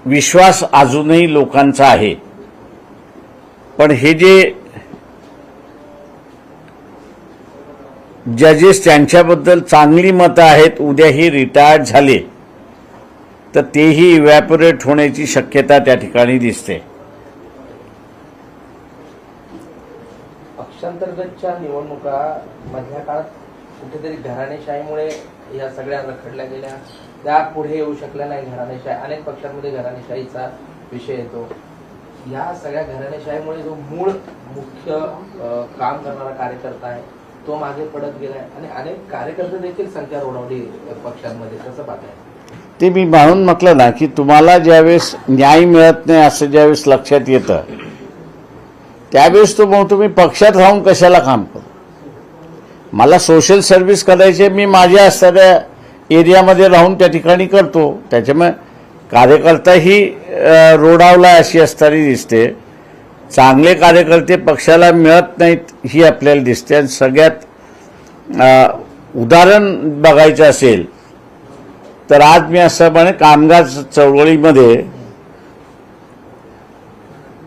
विश्वास अजूनही लोकांचा आहे। पण हे जे जजेस त्यांच्याबद्दल चांगली मतं आहेत, उद्याही रिटायर्ड झाले तर तेही इव्हॅपोरेट होण्याची शक्यता त्या ठिकाणी दिसते। पक्षांतर्गतच्या निवडणुका मधल्या काळात कुठेतरी घराणेशाहीमुळे या सगळ्या रखडल्या गेल्या, त्या पुढे येऊ शकल्या नाही। घराणेशाही अनेक पक्षांमध्ये घराणेशाहीचा विषय येतो। या सगळ्या घराणेशाहीमुळे जो मूळ मुख्य काम करणारा कार्यकर्ता आहे तो मागे पडत गेलाय आणि अनेक कार्यकर्ते देखील संख्या रोवली पक्षांमध्ये। कसं पाहताय ते? मी म्हणून म्हटलं ना की तुम्हाला ज्यावेळेस न्याय मिळत नाही असं ज्यावेळेस लक्षात येतं त्यावेळेस तो मग तुम्ही पक्षात राहून कशाला काम करू? मला सोशल सर्व्हिस करायचे, मी माझ्या असणाऱ्या एरियामध्ये राहून त्या ठिकाणी करतो। त्याच्यामुळे कार्यकर्ताही रोडावला अशी असताना दिसते। चांगले कार्यकर्ते पक्षाला मिळत नाहीत ही आपल्याला दिसते। आणि सगळ्यात उदाहरण बघायचं असेल तर आज मी असं म्हणे कामगार चळवळीमध्ये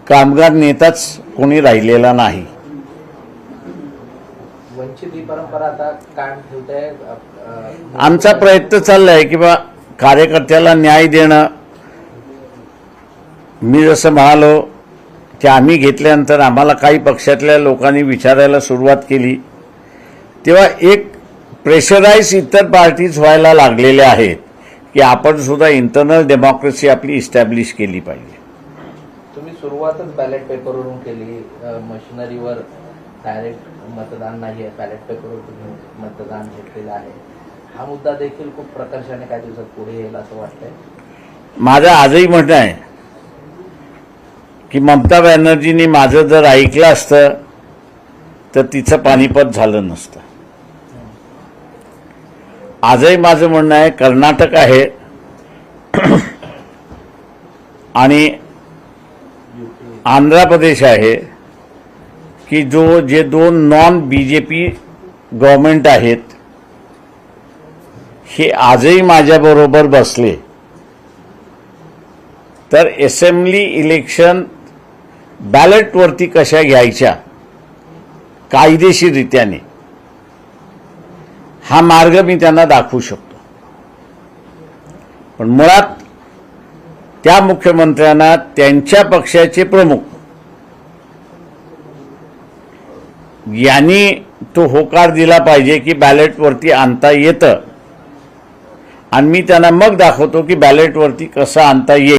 कामगार नेताच कोणी राहिलेला नाही। वंचित ही परंपरा आता कायम ठेवताय। आमचा प्रयत्न चाललाय की बा कार्यकर्त्याला न्याय देणं। मी जसं म्हणालो की आम्ही घेतल्यानंतर आम्हाला काही पक्षातल्या लोकांनी विचारायला सुरुवात केली तेव्हा एक प्रेशराईज इतर पार्टीज व्हायला लागलेल्या आहेत की आपण सुद्धा इंटरनल डेमोक्रेसी आपली इस्टॅब्लिश केली पाहिजे। तुम्ही सुरुवातच बॅलेट पेपरवरून केली, मशिनरीवर डायरेक्ट मतदान नाही आहे, बॅलेट पेपरवर तुम्ही मतदान घेतलेलं आहे। हा मुद्दा देखील खूप प्रकर्षाने काही दिवसात पुढे येईल असं वाटतंय। माझं आजही म्हणणं आहे की ममता बॅनर्जींनी माझं जर ऐकलं असतं तर तिचं पानिपत झालं नसतं। आजही माझं म्हणणं आहे कर्नाटक आहे आणि आंध्र प्रदेश आहे की जे दोन नॉन बीजेपी गव्हर्नमेंट आहेत हे आजही माझ्याबरोबर बसले तर असेंब्ली इलेक्शन बॅलेटवरती कशा घ्यायच्या कायदेशीररित्याने हा मार्ग मी त्यांना दाखवू शकतो। पण मुळात त्या मुख्यमंत्र्यांना त्यांच्या पक्षाचे प्रमुख यांनी तो होकार दिला पाहिजे की बॅलेटवरती आणता येतं आणि मी त्यांना मग दाखवतो की बॅलेटवरती कसं आणता येईल।